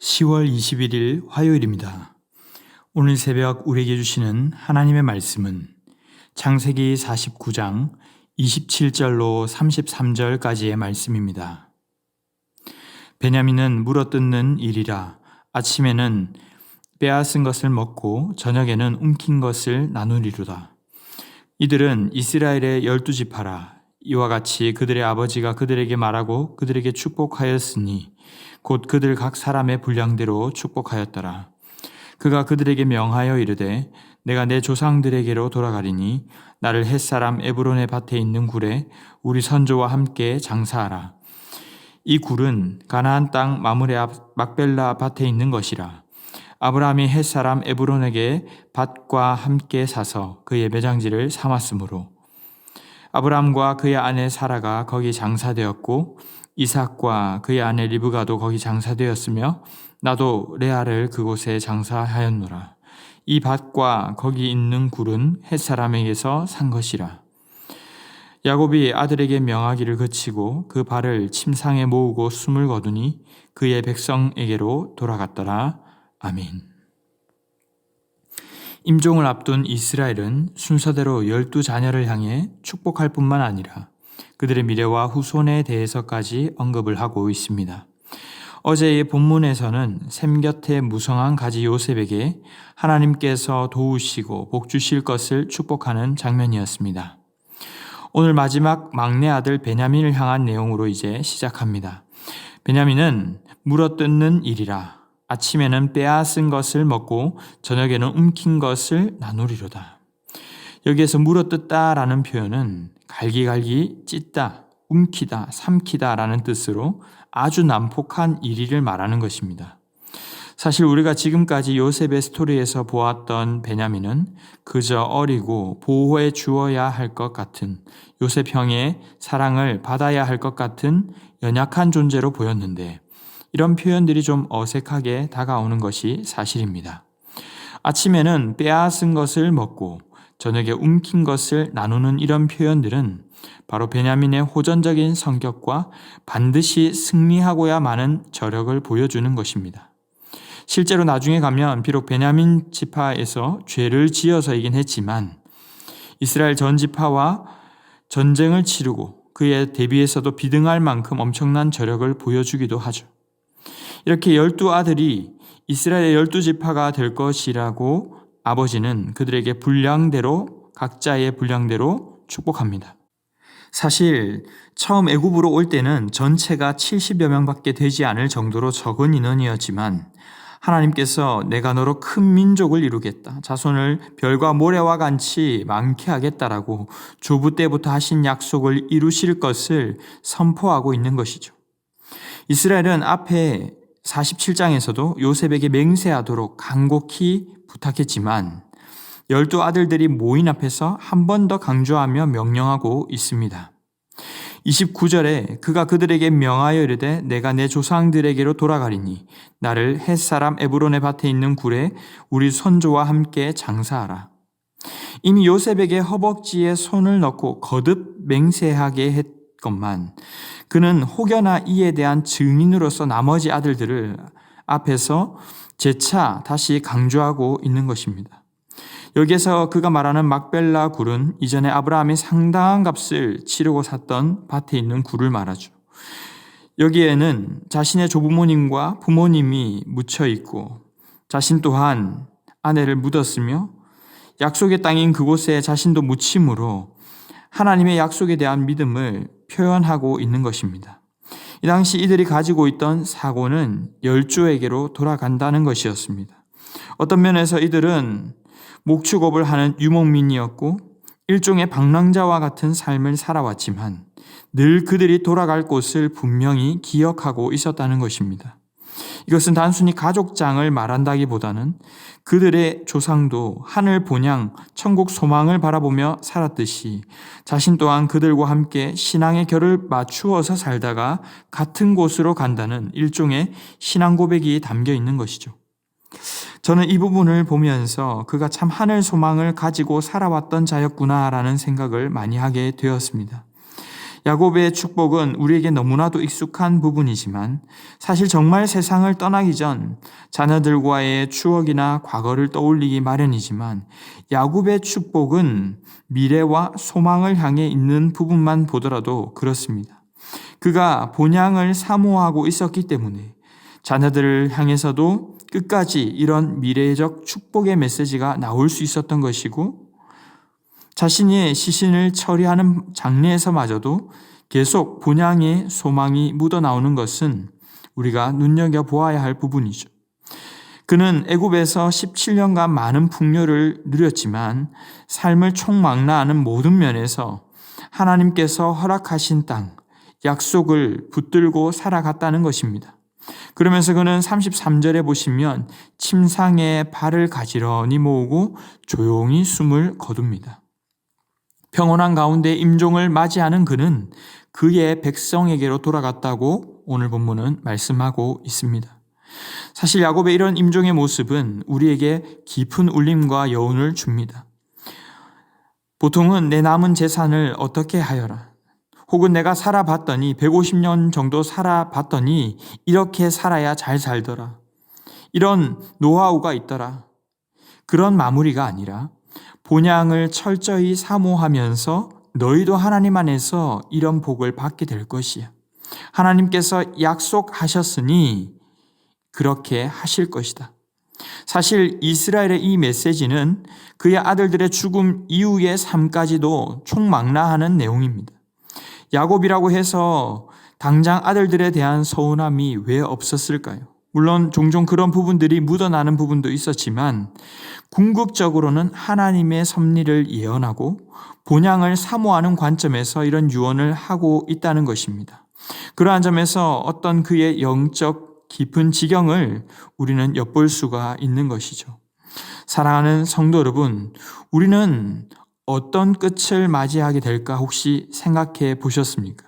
10월 21일 화요일입니다. 오늘 새벽 우리에게 주시는 하나님의 말씀은 창세기 49장 27절로 33절까지의 말씀입니다. 베냐민은 물어뜯는 일이라 아침에는 빼앗은 것을 먹고 저녁에는 움킨 것을 나누리로다. 이들은 이스라엘의 12지파라. 이와 같이 그들의 아버지가 그들에게 말하고 그들에게 축복하였으니 곧 그들 각 사람의 분량대로 축복하였더라. 그가 그들에게 명하여 이르되 내가 내 조상들에게로 돌아가리니 나를 헷사람 에브론의 밭에 있는 굴에 우리 선조와 함께 장사하라. 이 굴은 가나안 땅 마므레 앞 막벨라 밭에 있는 것이라. 아브라함이 헷사람 에브론에게 밭과 함께 사서 그의 매장지를 삼았으므로 아브라함과 그의 아내 사라가 거기 장사되었고 이삭과 그의 아내 리브가도 거기 장사되었으며 나도 레아를 그곳에 장사하였노라. 이 밭과 거기 있는 굴은 헷사람에게서 산 것이라. 야곱이 아들에게 명하기를 그치고 그 발을 침상에 모으고 숨을 거두니 그의 백성에게로 돌아갔더라. 아멘. 임종을 앞둔 이스라엘은 순서대로 12자녀를 향해 축복할 뿐만 아니라 그들의 미래와 후손에 대해서까지 언급을 하고 있습니다. 어제의 본문에서는 셈 곁에 무성한 가지 요셉에게 하나님께서 도우시고 복 주실 것을 축복하는 장면이었습니다. 오늘 마지막 막내 아들 베냐민을 향한 내용으로 이제 시작합니다. 베냐민은 물어뜯는 일이라. 아침에는 빼앗은 것을 먹고 저녁에는 움킨 것을 나누리로다. 여기에서 물어뜯다라는 표현은 갈기갈기 찢다, 움키다, 삼키다 라는 뜻으로 아주 난폭한 일을 말하는 것입니다. 사실 우리가 지금까지 요셉의 스토리에서 보았던 베냐민은 그저 어리고 보호해 주어야 할 것 같은 요셉 형의 사랑을 받아야 할 것 같은 연약한 존재로 보였는데 이런 표현들이 좀 어색하게 다가오는 것이 사실입니다. 아침에는 빼앗은 것을 먹고 저녁에 움킨 것을 나누는 이런 표현들은 바로 베냐민의 호전적인 성격과 반드시 승리하고야 마는 저력을 보여주는 것입니다. 실제로 나중에 가면 비록 베냐민 지파에서 죄를 지어서이긴 했지만 이스라엘 전 지파와 전쟁을 치르고 그에 대비해서도 비등할 만큼 엄청난 저력을 보여주기도 하죠. 이렇게 12아들이 이스라엘의 12지파가 될 것이라고 아버지는 그들에게 분량대로 각자의 분량대로 축복합니다. 사실 처음 애굽으로 올 때는 전체가 70여 명밖에 되지 않을 정도로 적은 인원이었지만 하나님께서 내가 너로 큰 민족을 이루겠다. 자손을 별과 모래와 같이 많게 하겠다라고 조부 때부터 하신 약속을 이루실 것을 선포하고 있는 것이죠. 이스라엘은 앞에 47장에서도 요셉에게 맹세하도록 간곡히 부탁했지만 12아들들이 모인 앞에서 한 번 더 강조하며 명령하고 있습니다. 29절에 그가 그들에게 명하여 이르되 내가 내 조상들에게로 돌아가리니 나를 헷사람 에브론의 밭에 있는 굴에 우리 선조와 함께 장사하라. 이미 요셉에게 허벅지에 손을 넣고 거듭 맹세하게 했건만 그는 혹여나 이에 대한 증인으로서 나머지 아들들을 앞에서 재차 다시 강조하고 있는 것입니다. 여기에서 그가 말하는 막벨라 굴은 이전에 아브라함이 상당한 값을 치르고 샀던 밭에 있는 굴을 말하죠. 여기에는 자신의 조부모님과 부모님이 묻혀 있고 자신 또한 아내를 묻었으며 약속의 땅인 그곳에 자신도 묻힘으로 하나님의 약속에 대한 믿음을 표현하고 있는 것입니다. 이 당시 이들이 가지고 있던 사고는 열조에게로 돌아간다는 것이었습니다. 어떤 면에서 이들은 목축업을 하는 유목민이었고 일종의 방랑자와 같은 삶을 살아왔지만 늘 그들이 돌아갈 곳을 분명히 기억하고 있었다는 것입니다. 이것은 단순히 가족장을 말한다기보다는 그들의 조상도 하늘 본향, 천국 소망을 바라보며 살았듯이 자신 또한 그들과 함께 신앙의 결을 맞추어서 살다가 같은 곳으로 간다는 일종의 신앙 고백이 담겨 있는 것이죠. 저는 이 부분을 보면서 그가 참 하늘 소망을 가지고 살아왔던 자였구나라는 생각을 많이 하게 되었습니다. 야곱의 축복은 우리에게 너무나도 익숙한 부분이지만 사실 정말 세상을 떠나기 전 자녀들과의 추억이나 과거를 떠올리기 마련이지만 야곱의 축복은 미래와 소망을 향해 있는 부분만 보더라도 그렇습니다. 그가 본향을 사모하고 있었기 때문에 자녀들을 향해서도 끝까지 이런 미래적 축복의 메시지가 나올 수 있었던 것이고 자신의 시신을 처리하는 장례에서마저도 계속 본향의 소망이 묻어나오는 것은 우리가 눈여겨보아야 할 부분이죠. 그는 애굽에서 17년간 많은 풍요를 누렸지만 삶을 총망라하는 모든 면에서 하나님께서 허락하신 땅, 약속을 붙들고 살아갔다는 것입니다. 그러면서 그는 33절에 보시면 침상에 발을 가지런히 모으고 조용히 숨을 거둡니다. 평온한 가운데 임종을 맞이하는 그는 그의 백성에게로 돌아갔다고 오늘 본문은 말씀하고 있습니다. 사실 야곱의 이런 임종의 모습은 우리에게 깊은 울림과 여운을 줍니다. 보통은 내 남은 재산을 어떻게 하여라, 혹은 내가 살아봤더니 150년 정도 살아봤더니 이렇게 살아야 잘 살더라, 이런 노하우가 있더라, 그런 마무리가 아니라 본향을 철저히 사모하면서 너희도 하나님 안에서 이런 복을 받게 될 것이야, 하나님께서 약속하셨으니 그렇게 하실 것이다. 사실 이스라엘의 이 메시지는 그의 아들들의 죽음 이후의 삶까지도 총망라하는 내용입니다. 야곱이라고 해서 당장 아들들에 대한 서운함이 왜 없었을까요? 물론 종종 그런 부분들이 묻어나는 부분도 있었지만 궁극적으로는 하나님의 섭리를 예언하고 본향을 사모하는 관점에서 이런 유언을 하고 있다는 것입니다. 그러한 점에서 어떤 그의 영적 깊은 지경을 우리는 엿볼 수가 있는 것이죠. 사랑하는 성도 여러분, 우리는 어떤 끝을 맞이하게 될까 혹시 생각해 보셨습니까?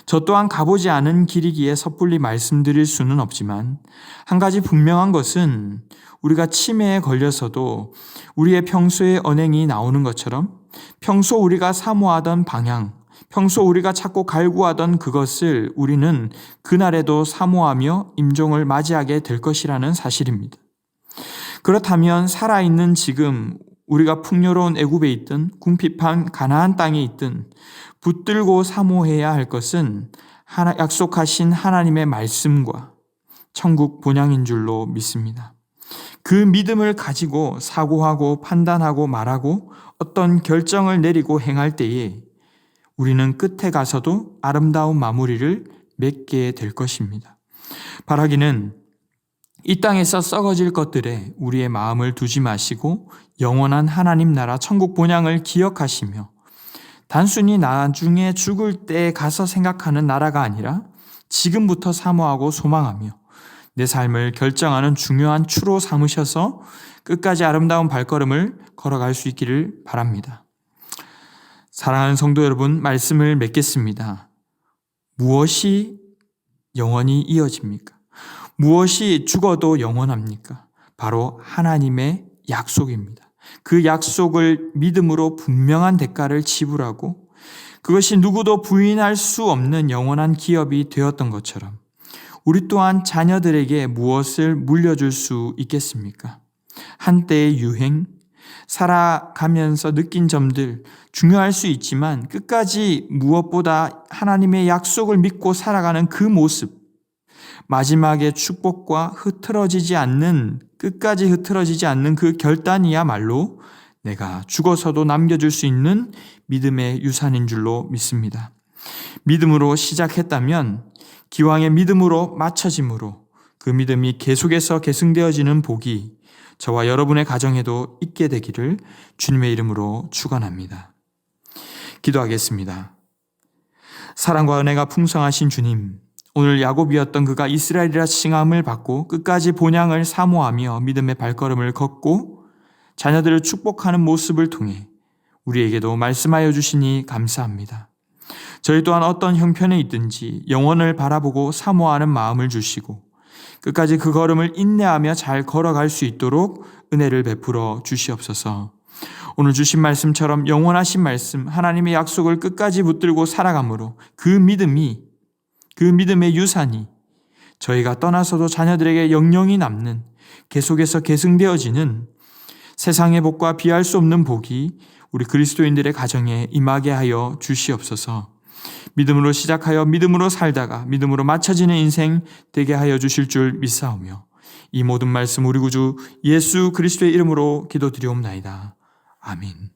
저 또한 가보지 않은 길이기에 섣불리 말씀드릴 수는 없지만 한 가지 분명한 것은 우리가 치매에 걸려서도 우리의 평소의 언행이 나오는 것처럼 평소 우리가 사모하던 방향, 평소 우리가 찾고 갈구하던 그것을 우리는 그날에도 사모하며 임종을 맞이하게 될 것이라는 사실입니다. 그렇다면 살아있는 지금 우리가 풍요로운 애굽에 있든 궁핍한 가나안 땅에 있든 붙들고 사모해야 할 것은 약속하신 하나님의 말씀과 천국 본향인 줄로 믿습니다. 그 믿음을 가지고 사고하고 판단하고 말하고 어떤 결정을 내리고 행할 때에 우리는 끝에 가서도 아름다운 마무리를 맺게 될 것입니다. 바라기는 이 땅에서 썩어질 것들에 우리의 마음을 두지 마시고 영원한 하나님 나라 천국 본향을 기억하시며 단순히 나중에 죽을 때 가서 생각하는 나라가 아니라 지금부터 사모하고 소망하며 내 삶을 결정하는 중요한 추로 삼으셔서 끝까지 아름다운 발걸음을 걸어갈 수 있기를 바랍니다. 사랑하는 성도 여러분, 말씀을 맺겠습니다. 무엇이 영원히 이어집니까? 무엇이 죽어도 영원합니까? 바로 하나님의 약속입니다. 그 약속을 믿음으로 분명한 대가를 지불하고 그것이 누구도 부인할 수 없는 영원한 기업이 되었던 것처럼 우리 또한 자녀들에게 무엇을 물려줄 수 있겠습니까? 한때의 유행, 살아가면서 느낀 점들 중요할 수 있지만 끝까지 무엇보다 하나님의 약속을 믿고 살아가는 그 모습, 마지막에 축복과 끝까지 흐트러지지 않는 그 결단이야말로 내가 죽어서도 남겨줄 수 있는 믿음의 유산인 줄로 믿습니다. 믿음으로 시작했다면 기왕의 믿음으로 맞춰짐으로 그 믿음이 계속해서 계승되어지는 복이 저와 여러분의 가정에도 있게 되기를 주님의 이름으로 축원합니다. 기도하겠습니다. 사랑과 은혜가 풍성하신 주님, 오늘 야곱이었던 그가 이스라엘이라 칭함을 받고 끝까지 본향을 사모하며 믿음의 발걸음을 걷고 자녀들을 축복하는 모습을 통해 우리에게도 말씀하여 주시니 감사합니다. 저희 또한 어떤 형편에 있든지 영원을 바라보고 사모하는 마음을 주시고 끝까지 그 걸음을 인내하며 잘 걸어갈 수 있도록 은혜를 베풀어 주시옵소서. 오늘 주신 말씀처럼 영원하신 말씀, 하나님의 약속을 끝까지 붙들고 살아감으로 그 믿음의 유산이 저희가 떠나서도 자녀들에게 영영이 남는, 계속해서 계승되어지는 세상의 복과 비할 수 없는 복이 우리 그리스도인들의 가정에 임하게 하여 주시옵소서. 믿음으로 시작하여 믿음으로 살다가 믿음으로 마쳐지는 인생 되게 하여 주실 줄 믿사오며, 이 모든 말씀 우리 구주 예수 그리스도의 이름으로 기도드리옵나이다. 아멘.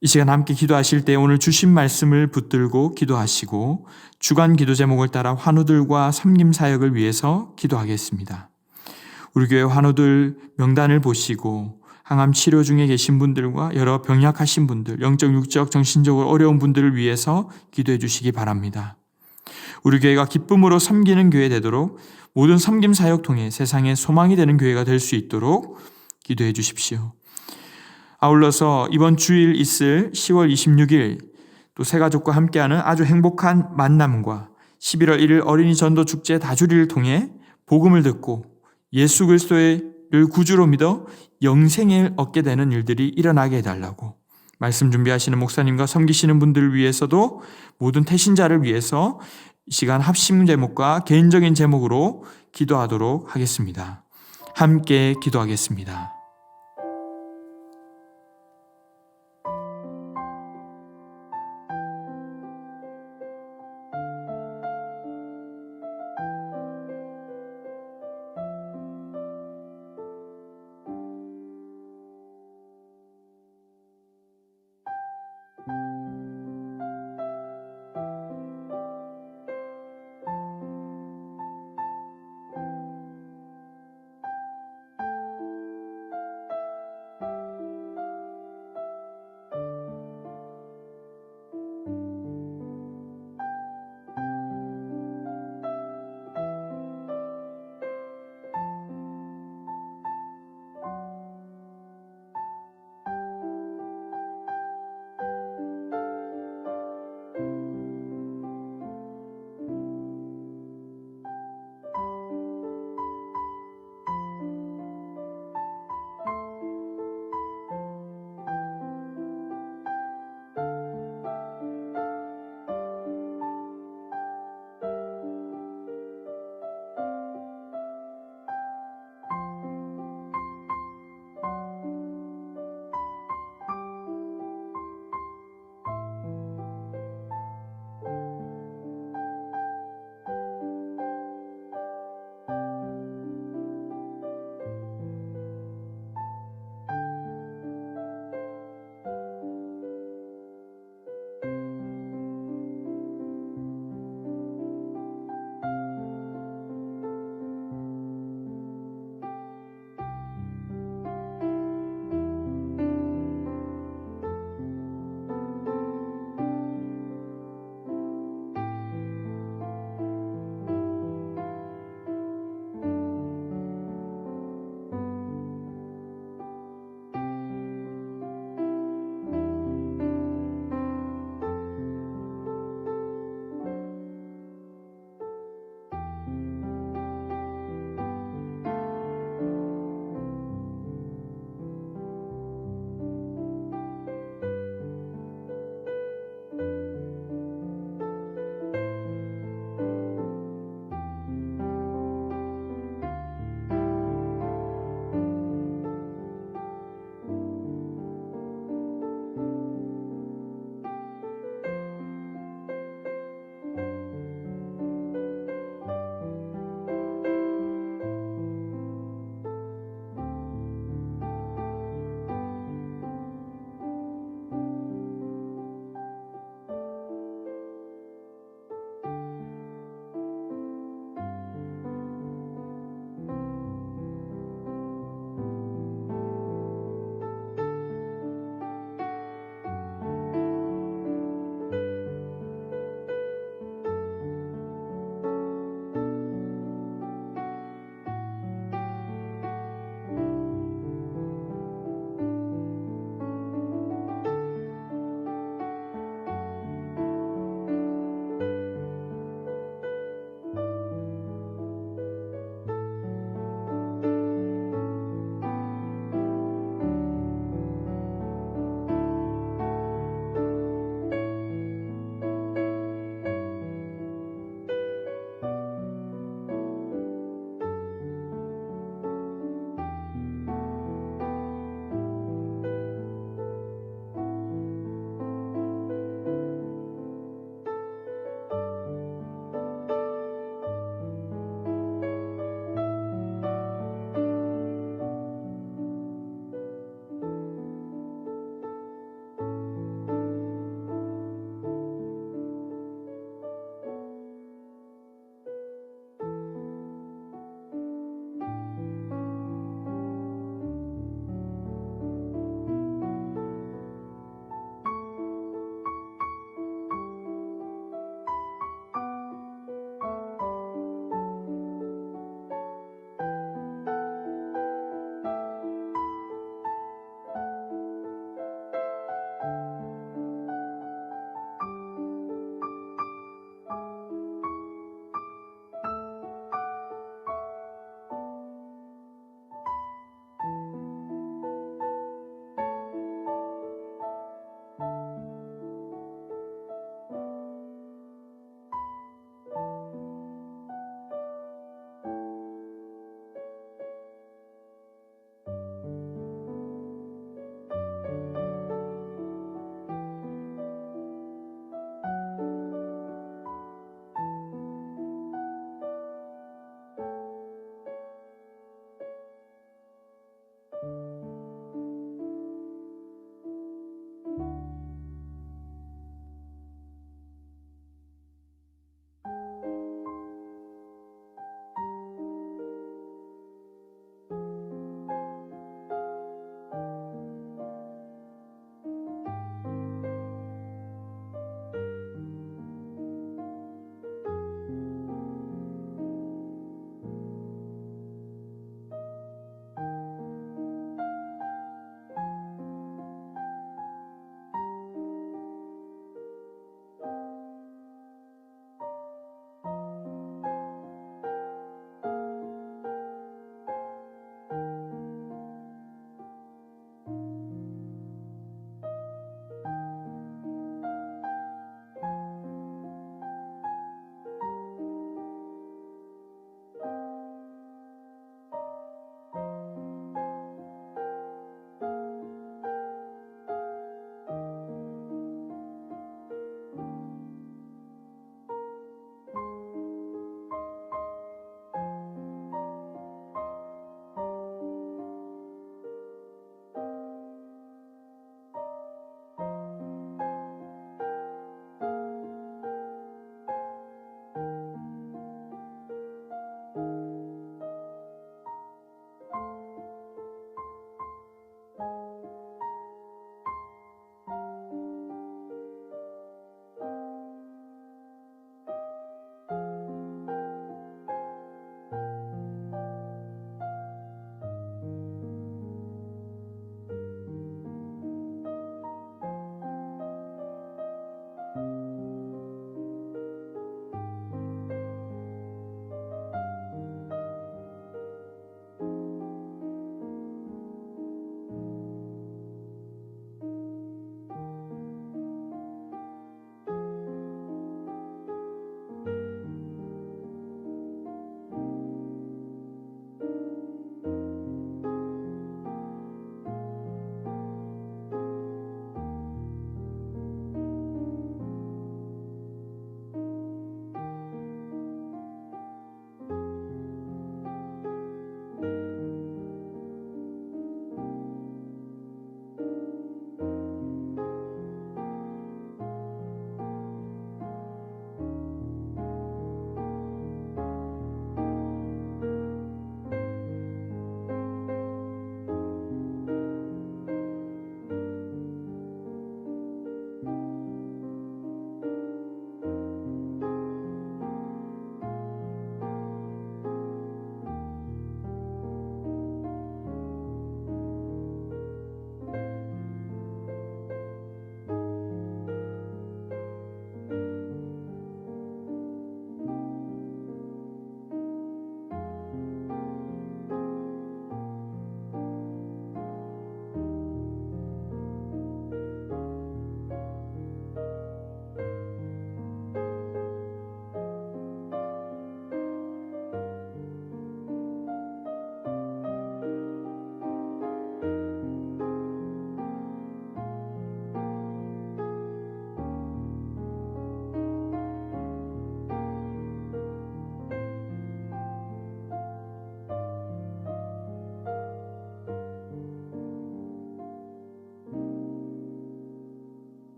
이 시간 함께 기도하실 때 오늘 주신 말씀을 붙들고 기도하시고 주간 기도 제목을 따라 환우들과 섬김 사역을 위해서 기도하겠습니다. 우리 교회 환우들 명단을 보시고 항암 치료 중에 계신 분들과 여러 병약하신 분들, 영적, 육적, 정신적으로 어려운 분들을 위해서 기도해 주시기 바랍니다. 우리 교회가 기쁨으로 섬기는 교회 되도록, 모든 섬김 사역 통해 세상에 소망이 되는 교회가 될 수 있도록 기도해 주십시오. 아울러서 이번 주일 있을 10월 26일 또 새가족과 함께하는 아주 행복한 만남과 11월 1일 어린이 전도 축제 다주리를 통해 복음을 듣고 예수 그리스도를 구주로 믿어 영생을 얻게 되는 일들이 일어나게 해달라고, 말씀 준비하시는 목사님과 섬기시는 분들을 위해서도 모든 태신자를 위해서 이 시간 합심 제목과 개인적인 제목으로 기도하도록 하겠습니다. 함께 기도하겠습니다.